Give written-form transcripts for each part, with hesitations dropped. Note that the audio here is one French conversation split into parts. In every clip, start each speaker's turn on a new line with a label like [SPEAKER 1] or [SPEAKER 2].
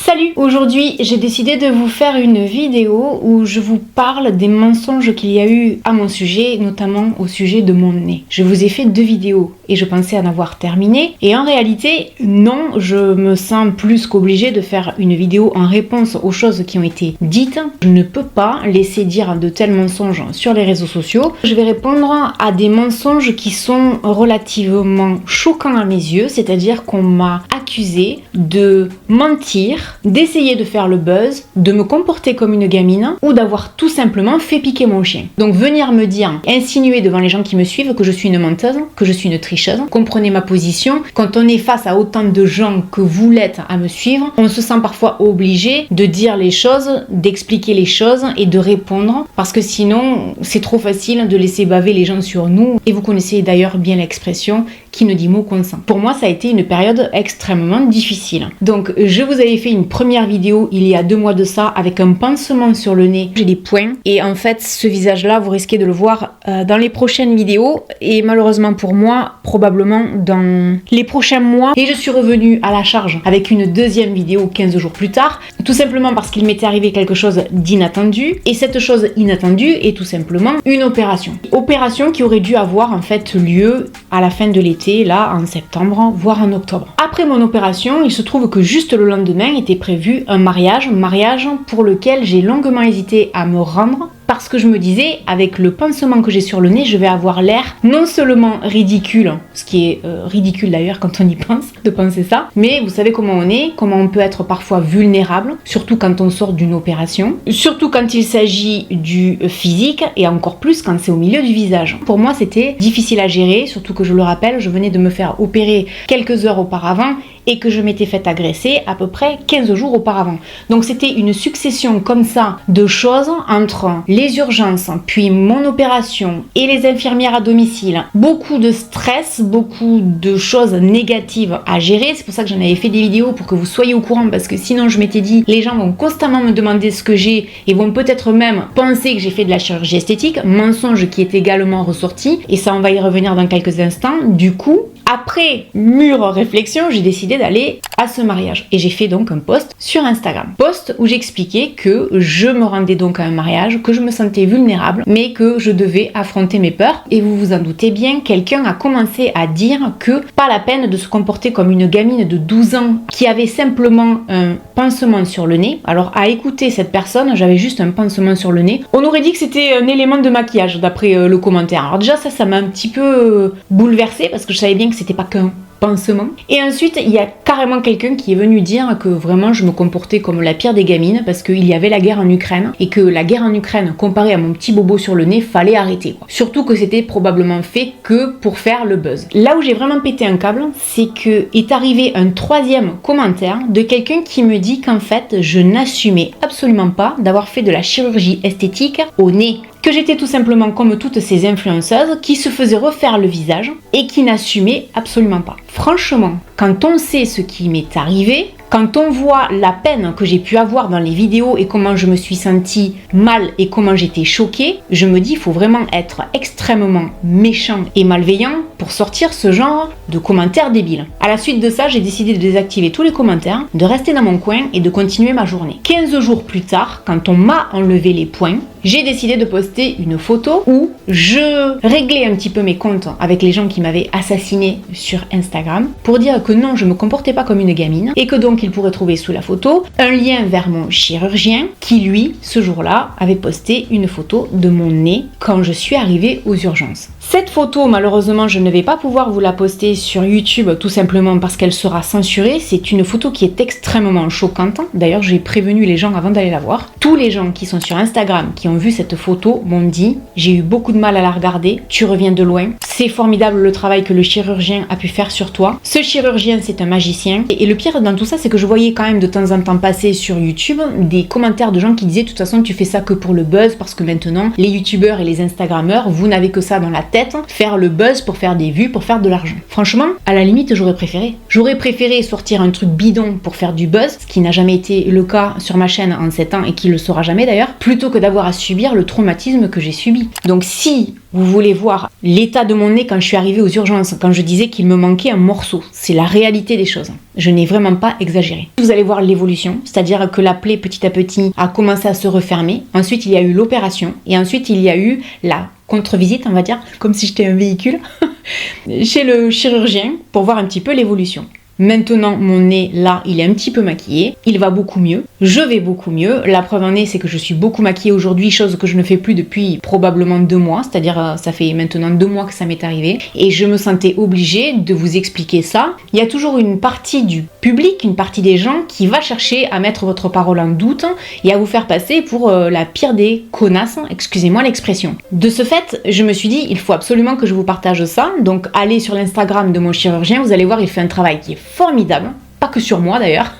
[SPEAKER 1] Salut! Aujourd'hui, j'ai décidé de vous faire une vidéo où je vous parle des mensonges qu'il y a eu à mon sujet, notamment au sujet de mon nez. Je vous ai fait 2 vidéos et je pensais en avoir terminé. Et en réalité, non, je me sens plus qu'obligée de faire une vidéo en réponse aux choses qui ont été dites. Je ne peux pas laisser dire de tels mensonges sur les réseaux sociaux. Je vais répondre à des mensonges qui sont relativement choquants à mes yeux, c'est-à-dire qu'on m'a accusé de mentir, d'essayer de faire le buzz, de me comporter comme une gamine ou d'avoir tout simplement fait piquer mon chien. Donc venir me dire, insinuer devant les gens qui me suivent que je suis une menteuse, que je suis une tricheuse, comprenez ma position. Quand on est face à autant de gens que vous l'êtes à me suivre, on se sent parfois obligé de dire les choses, d'expliquer les choses et de répondre parce que sinon c'est trop facile de laisser baver les gens sur nous. Et vous connaissez d'ailleurs bien l'expression qui ne dit mot consent. Pour moi, ça a été une période extrêmement difficile. Donc je vous avais fait une première vidéo il y a 2 mois de ça avec un pansement sur le nez. J'ai des points et en fait ce visage là vous risquez de le voir dans les prochaines vidéos et malheureusement pour moi probablement dans les prochains mois. Et je suis revenue à la charge avec une deuxième vidéo 15 jours plus tard, tout simplement parce qu'il m'était arrivé quelque chose d'inattendu et cette chose inattendue est tout simplement une opération. Opération qui aurait dû avoir en fait lieu à la fin de l'été, là en septembre voire en octobre. Après mon opération, il se trouve que juste le lendemain était prévu un mariage pour lequel j'ai longuement hésité à me rendre parce que je me disais, avec le pansement que j'ai sur le nez, je vais avoir l'air non seulement ridicule, ce qui est ridicule d'ailleurs quand on y pense, de penser ça, mais vous savez comment on est, comment on peut être parfois vulnérable, surtout quand on sort d'une opération, surtout quand il s'agit du physique et encore plus quand c'est au milieu du visage. Pour moi, c'était difficile à gérer, surtout que je le rappelle, je venais de me faire opérer quelques heures auparavant et que je m'étais fait agresser à peu près 15 jours auparavant. Donc c'était une succession comme ça de choses entre les urgences, puis mon opération et les infirmières à domicile. Beaucoup de stress, beaucoup de choses négatives à gérer. C'est pour ça que j'en avais fait des vidéos pour que vous soyez au courant parce que sinon je m'étais dit les gens vont constamment me demander ce que j'ai et vont peut-être même penser que j'ai fait de la chirurgie esthétique, mensonge qui est également ressorti et ça on va y revenir dans quelques instants. Du coup, après mûre réflexion, j'ai décidé d'aller à ce mariage. Et j'ai fait donc un post sur Instagram. Post où j'expliquais que je me rendais donc à un mariage, que je me sentais vulnérable, mais que je devais affronter mes peurs. Et vous vous en doutez bien, quelqu'un a commencé à dire que pas la peine de se comporter comme une gamine de 12 ans qui avait simplement un pansement sur le nez. Alors à écouter cette personne, j'avais juste un pansement sur le nez. On aurait dit que c'était un élément de maquillage d'après le commentaire. Alors déjà ça m'a un petit peu bouleversée parce que je savais bien que c'était pas qu'un pansement. Et ensuite, il y a carrément quelqu'un qui est venu dire que vraiment je me comportais comme la pire des gamines parce qu'il y avait la guerre en Ukraine et que la guerre en Ukraine, comparée à mon petit bobo sur le nez, fallait arrêter. Surtout que c'était probablement fait que pour faire le buzz. Là où j'ai vraiment pété un câble, c'est que est arrivé un 3e commentaire de quelqu'un qui me dit qu'en fait, je n'assumais absolument pas d'avoir fait de la chirurgie esthétique au nez. Que j'étais tout simplement comme toutes ces influenceuses qui se faisaient refaire le visage et qui n'assumaient absolument pas. Franchement, quand on sait ce qui m'est arrivé, quand on voit la peine que j'ai pu avoir dans les vidéos et comment je me suis sentie mal et comment j'étais choquée, je me dis il faut vraiment être extrêmement méchant et malveillant pour sortir ce genre de commentaires débiles. À la suite de ça, j'ai décidé de désactiver tous les commentaires, de rester dans mon coin et de continuer ma journée. 15 jours plus tard, quand on m'a enlevé les points, j'ai décidé de poster une photo où je réglais un petit peu mes comptes avec les gens qui m'avaient assassiné sur Instagram pour dire que non, je me comportais pas comme une gamine et que donc il pourrait trouver sous la photo un lien vers mon chirurgien qui lui, ce jour-là, avait posté une photo de mon nez quand je suis arrivée aux urgences. Cette photo, malheureusement, je ne vais pas pouvoir vous la poster sur YouTube tout simplement parce qu'elle sera censurée. C'est une photo qui est extrêmement choquante. D'ailleurs, j'ai prévenu les gens avant d'aller la voir. Tous les gens qui sont sur Instagram, qui ont vu cette photo, m'ont dit « J'ai eu beaucoup de mal à la regarder, tu reviens de loin. C'est formidable le travail que le chirurgien a pu faire sur toi. Ce chirurgien, c'est un magicien. » Et le pire dans tout ça, c'est que je voyais quand même de temps en temps passer sur YouTube des commentaires de gens qui disaient « De toute façon, tu fais ça que pour le buzz parce que maintenant, les youtubeurs et les instagrammeurs, vous n'avez que ça dans la tête, faire le buzz pour faire des vues, pour faire de l'argent. Franchement, à la limite, j'aurais préféré. J'aurais préféré sortir un truc bidon pour faire du buzz, ce qui n'a jamais été le cas sur ma chaîne en 7 ans et qui le sera jamais d'ailleurs, plutôt que d'avoir à subir le traumatisme que j'ai subi. Donc si vous voulez voir l'état de mon nez quand je suis arrivée aux urgences, quand je disais qu'il me manquait un morceau, c'est la réalité des choses. Je n'ai vraiment pas exagéré. Vous allez voir l'évolution, c'est-à-dire que la plaie petit à petit a commencé à se refermer. Ensuite, il y a eu l'opération et ensuite il y a eu la contre-visite, on va dire, comme si j'étais un véhicule, chez le chirurgien pour voir un petit peu l'évolution. Maintenant, mon nez, là, il est un petit peu maquillé. Il va beaucoup mieux. Je vais beaucoup mieux. La preuve en est, c'est que je suis beaucoup maquillée aujourd'hui, chose que je ne fais plus depuis probablement 2 mois. C'est-à-dire, ça fait maintenant 2 mois que ça m'est arrivé. Et je me sentais obligée de vous expliquer ça. Il y a toujours une partie du public, une partie des gens qui va chercher à mettre votre parole en doute et à vous faire passer pour la pire des connasses, excusez-moi l'expression. De ce fait, je me suis dit, il faut absolument que je vous partage ça. Donc, allez sur l'Instagram de mon chirurgien, vous allez voir, il fait un travail qui est formidable, pas que sur moi d'ailleurs,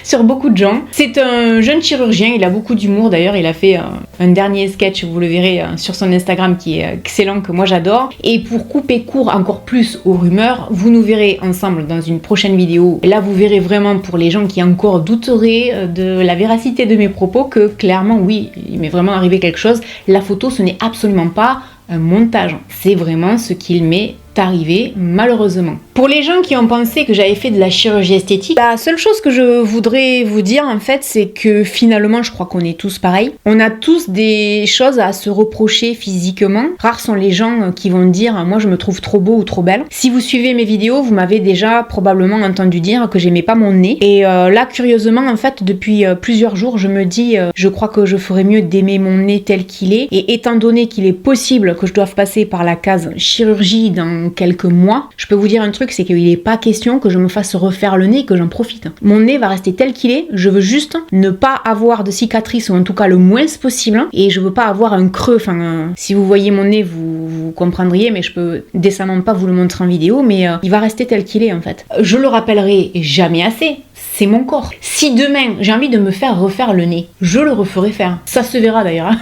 [SPEAKER 1] sur beaucoup de gens. C'est un jeune chirurgien, il a beaucoup d'humour d'ailleurs, il a fait un dernier sketch, vous le verrez sur son Instagram qui est excellent, que moi j'adore. Et pour couper court encore plus aux rumeurs, vous nous verrez ensemble dans une prochaine vidéo. Et là vous verrez vraiment pour les gens qui encore douteraient de la véracité de mes propos que clairement oui, il m'est vraiment arrivé quelque chose. La photo ce n'est absolument pas un montage, c'est vraiment ce qu'il m'est arrivé malheureusement. Pour les gens qui ont pensé que j'avais fait de la chirurgie esthétique, la seule chose que je voudrais vous dire en fait, c'est que finalement je crois qu'on est tous pareils. On a tous des choses à se reprocher physiquement. Rares sont les gens qui vont dire moi je me trouve trop beau ou trop belle. Si vous suivez mes vidéos, vous m'avez déjà probablement entendu dire que j'aimais pas mon nez. Et là curieusement en fait depuis plusieurs jours je me dis je crois que je ferais mieux d'aimer mon nez tel qu'il est. Et étant donné qu'il est possible que je doive passer par la case chirurgie dans quelques mois, je peux vous dire un truc, c'est qu'il n'est pas question que je me fasse refaire le nez et que j'en profite. Mon nez va rester tel qu'il est, je veux juste ne pas avoir de cicatrices ou en tout cas le moins possible et je veux pas avoir un creux, enfin si vous voyez mon nez vous comprendriez mais je peux décemment pas vous le montrer en vidéo mais il va rester tel qu'il est en fait. Je le rappellerai jamais assez, c'est mon corps. Si demain j'ai envie de me faire refaire le nez, je le referai faire. Ça se verra d'ailleurs.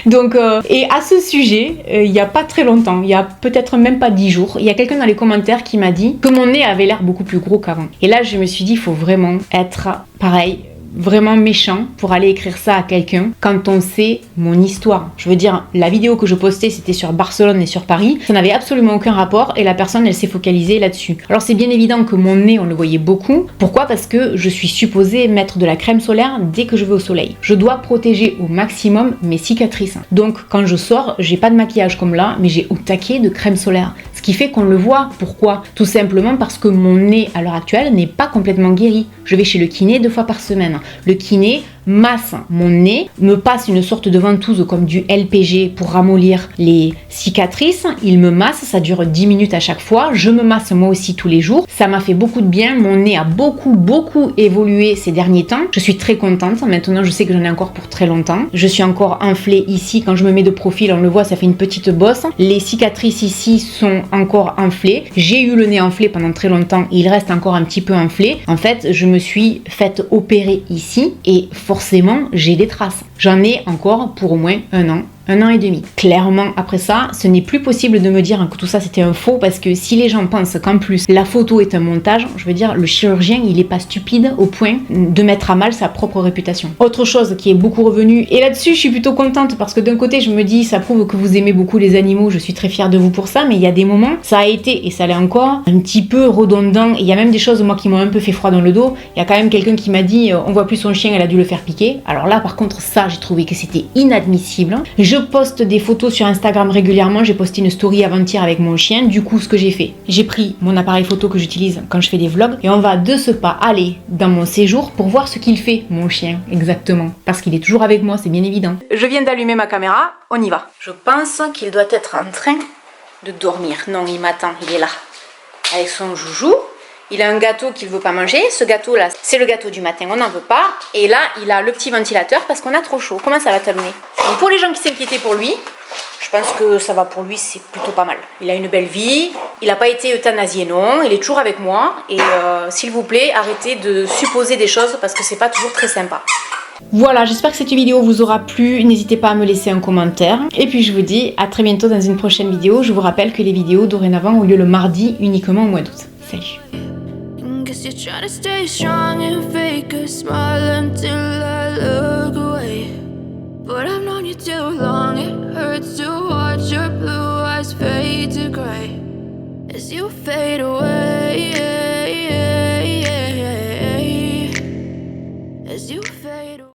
[SPEAKER 1] Donc, et à ce sujet, il n'y a pas très longtemps, il y a peut-être même pas 10 jours, il y a quelqu'un dans les commentaires qui m'a dit que mon nez avait l'air beaucoup plus gros qu'avant. Et là, je me suis dit, il faut vraiment être pareil, vraiment méchant pour aller écrire ça à quelqu'un quand on sait mon histoire. Je veux dire, la vidéo que je postais c'était sur Barcelone et sur Paris, ça n'avait absolument aucun rapport et la personne elle s'est focalisée là-dessus. Alors c'est bien évident que mon nez on le voyait beaucoup. Pourquoi ? Parce que je suis supposée mettre de la crème solaire dès que je vais au soleil. Je dois protéger au maximum mes cicatrices. Donc quand je sors, j'ai pas de maquillage comme là, mais j'ai au taquet de crème solaire. Ce qui fait qu'on le voit. Pourquoi ? Tout simplement parce que mon nez à l'heure actuelle n'est pas complètement guéri. Je vais chez le kiné 2 fois par semaine. Le kiné masse mon nez, me passe une sorte de ventouse comme du LPG pour ramollir les cicatrices, il me masse, ça dure 10 minutes à chaque fois, je me masse moi aussi tous les jours, ça m'a fait beaucoup de bien, mon nez a beaucoup évolué ces derniers temps, je suis très contente, maintenant je sais que j'en ai encore pour très longtemps, je suis encore enflée ici, quand je me mets de profil on le voit ça fait une petite bosse, les cicatrices ici sont encore enflées, j'ai eu le nez enflé pendant très longtemps, il reste encore un petit peu enflé, en fait je me suis faite opérer ici et forcément j'ai des traces. J'en ai encore pour au moins 1 an. 1 an et demi. Clairement, après ça, ce n'est plus possible de me dire que tout ça c'était un faux parce que si les gens pensent qu'en plus la photo est un montage, je veux dire, le chirurgien il est pas stupide au point de mettre à mal sa propre réputation. Autre chose qui est beaucoup revenue, et là-dessus je suis plutôt contente parce que d'un côté je me dis ça prouve que vous aimez beaucoup les animaux, je suis très fière de vous pour ça, mais il y a des moments, ça a été et ça l'est encore, un petit peu redondant et il y a même des choses moi qui m'ont un peu fait froid dans le dos. Il y a quand même quelqu'un qui m'a dit on voit plus son chien, elle a dû le faire piquer. Alors là par contre ça j'ai trouvé que c'était inadmissible. Je poste des photos sur Instagram régulièrement, j'ai posté une story avant-hier avec mon chien, du coup ce que j'ai fait, j'ai pris mon appareil photo que j'utilise quand je fais des vlogs et on va de ce pas aller dans mon séjour pour voir ce qu'il fait, mon chien, exactement, parce qu'il est toujours avec moi, c'est bien évident. Je viens d'allumer ma caméra, on y va. Je pense qu'il doit être en train de dormir, non il m'attend, il est là, avec son joujou. Il a un gâteau qu'il ne veut pas manger. Ce gâteau-là, c'est le gâteau du matin, on n'en veut pas. Et là, il a le petit ventilateur parce qu'on a trop chaud. Comment ça va t'amener ? Donc pour les gens qui s'inquiétaient pour lui, je pense que ça va pour lui, c'est plutôt pas mal. Il a une belle vie, il n'a pas été euthanasié, non, il est toujours avec moi. Et s'il vous plaît, arrêtez de supposer des choses parce que c'est pas toujours très sympa. Voilà, j'espère que cette vidéo vous aura plu. N'hésitez pas à me laisser un commentaire. Et puis je vous dis à très bientôt dans une prochaine vidéo. Je vous rappelle que les vidéos dorénavant ont lieu le mardi uniquement au mois d'août. Salut. Guess you're trying to stay strong and fake a smile until I look away. But I've known you too long, it hurts to watch your blue eyes fade to gray as you fade away, as you fade away.